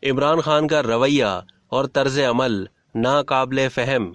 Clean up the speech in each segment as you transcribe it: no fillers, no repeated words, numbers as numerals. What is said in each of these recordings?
عمران خان کا رویہ اور طرز عمل ناقابل فہم۔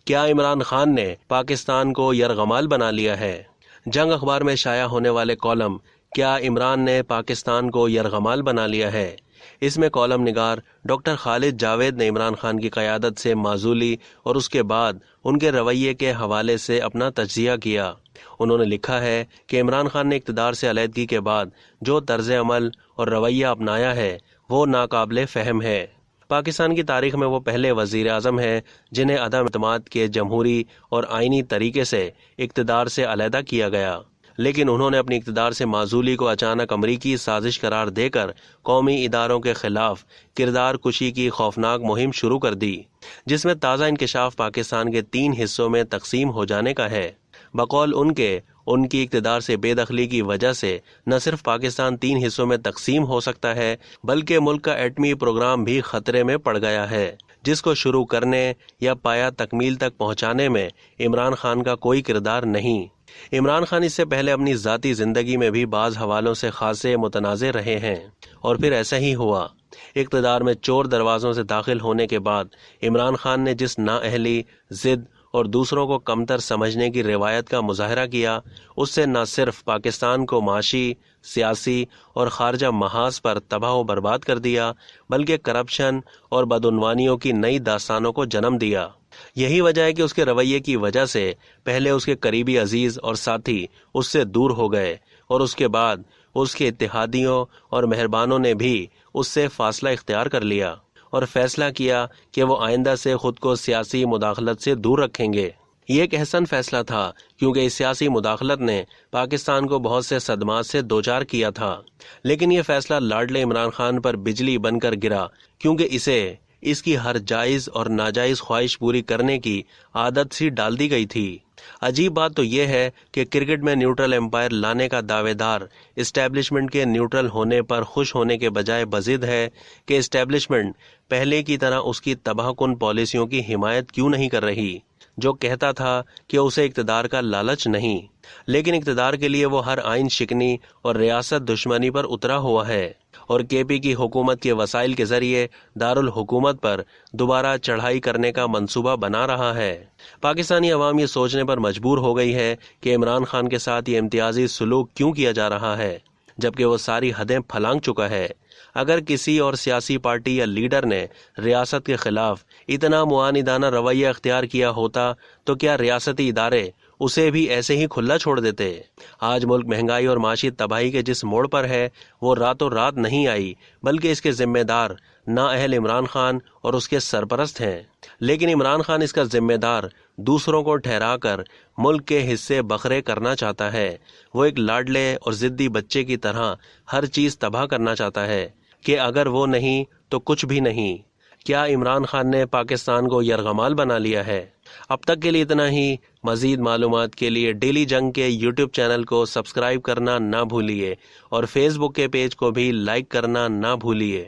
کیا عمران خان نے پاکستان کو یرغمال بنا لیا ہے؟ جنگ اخبار میں شائع ہونے والے کالم کیا عمران نے پاکستان کو یرغمال بنا لیا ہے؟ اس میں کالم نگار ڈاکٹر خالد جاوید نے عمران خان کی قیادت سے معزولی اور اس کے بعد ان کے رویے کے حوالے سے اپنا تجزیہ کیا۔ انہوں نے لکھا ہے کہ عمران خان نے اقتدار سے علیحدگی کے بعد جو طرز عمل اور رویہ اپنایا ہے وہ ناقابل فہم ہے۔ پاکستان کی تاریخ میں وہ پہلے وزیر اعظم ہیں جنہیں عدم اعتماد کے جمہوری اور آئینی طریقے سے اقتدار سے علیحدہ کیا گیا، لیکن انہوں نے اپنی اقتدار سے معزولی کو اچانک امریکی سازش قرار دے کر قومی اداروں کے خلاف کردار کشی کی خوفناک مہم شروع کر دی، جس میں تازہ انکشاف پاکستان کے 3 حصوں میں تقسیم ہو جانے کا ہے۔ بقول ان کی اقتدار سے بے دخلی کی وجہ سے نہ صرف پاکستان 3 حصوں میں تقسیم ہو سکتا ہے بلکہ ملک کا ایٹمی پروگرام بھی خطرے میں پڑ گیا ہے، جس کو شروع کرنے یا پایا تکمیل تک پہنچانے میں عمران خان کا کوئی کردار نہیں۔ عمران خان اس سے پہلے اپنی ذاتی زندگی میں بھی بعض حوالوں سے خاصے متنازع رہے ہیں، اور پھر ایسا ہی ہوا۔ اقتدار میں چور دروازوں سے داخل ہونے کے بعد عمران خان نے جس نااہلی، ضد اور دوسروں کو کمتر سمجھنے کی روایت کا مظاہرہ کیا، اس سے نہ صرف پاکستان کو معاشی، سیاسی اور خارجہ محاذ پر تباہ و برباد کر دیا بلکہ کرپشن اور بدعنوانیوں کی نئی داستانوں کو جنم دیا۔ یہی وجہ ہے کہ اس کے رویے کی وجہ سے پہلے اس کے قریبی عزیز اور ساتھی اس سے دور ہو گئے، اور اس کے بعد اس کے اتحادیوں اور مہربانوں نے بھی اس سے فاصلہ اختیار کر لیا اور فیصلہ کیا کہ وہ آئندہ سے خود کو سیاسی مداخلت سے دور رکھیں گے۔ یہ ایک احسن فیصلہ تھا کیونکہ اس سیاسی مداخلت نے پاکستان کو بہت سے صدمات سے دوچار کیا تھا، لیکن یہ فیصلہ لاڈلے عمران خان پر بجلی بن کر گرا کیونکہ اسے اس کی ہر جائز اور ناجائز خواہش پوری کرنے کی عادت سی ڈال دی گئی تھی۔ عجیب بات تو یہ ہے کہ کرکٹ میں نیوٹرل امپائر لانے کا دعوے دار اسٹیبلشمنٹ کے نیوٹرل ہونے پر خوش ہونے کے بجائے بضد ہے کہ اسٹیبلشمنٹ پہلے کی طرح اس کی تباہ کن پالیسیوں کی حمایت کیوں نہیں کر رہی، جو کہتا تھا کہ اسے اقتدار کا لالچ نہیں، لیکن اقتدار کے لیے وہ ہر آئین شکنی اور ریاست دشمنی پر اترا ہوا ہے، اور کے پی کی حکومت کے وسائل کے ذریعے دارالحکومت پر دوبارہ چڑھائی کرنے کا منصوبہ بنا رہا ہے۔ پاکستانی عوام یہ سوچنے پر مجبور ہو گئی ہے کہ عمران خان کے ساتھ یہ امتیازی سلوک کیوں کیا جا رہا ہے جبکہ وہ ساری حدیں پھلانگ چکا ہے۔ اگر کسی اور سیاسی پارٹی یا لیڈر نے ریاست کے خلاف اتنا معاندانہ رویہ اختیار کیا ہوتا تو کیا ریاستی ادارے اسے بھی ایسے ہی کھلا چھوڑ دیتے؟ آج ملک مہنگائی اور معاشی تباہی کے جس موڑ پر ہے وہ راتوں رات نہیں آئی بلکہ اس کے ذمہ دار نااہل عمران خان اور اس کے سرپرست ہیں، لیکن عمران خان اس کا ذمہ دار دوسروں کو ٹھہرا کر ملک کے حصے بکھرے کرنا چاہتا ہے۔ وہ ایک لاڈلے اور ضدی بچے کی طرح ہر چیز تباہ کرنا چاہتا ہے کہ اگر وہ نہیں تو کچھ بھی نہیں۔ کیا عمران خان نے پاکستان کو یرغمال بنا لیا ہے؟ اب تک کے لیے اتنا ہی۔ مزید معلومات کے لیے ڈیلی جنگ کے یوٹیوب چینل کو سبسکرائب کرنا نہ بھولیے اور فیس بک کے پیج کو بھی لائک کرنا نہ بھولیے۔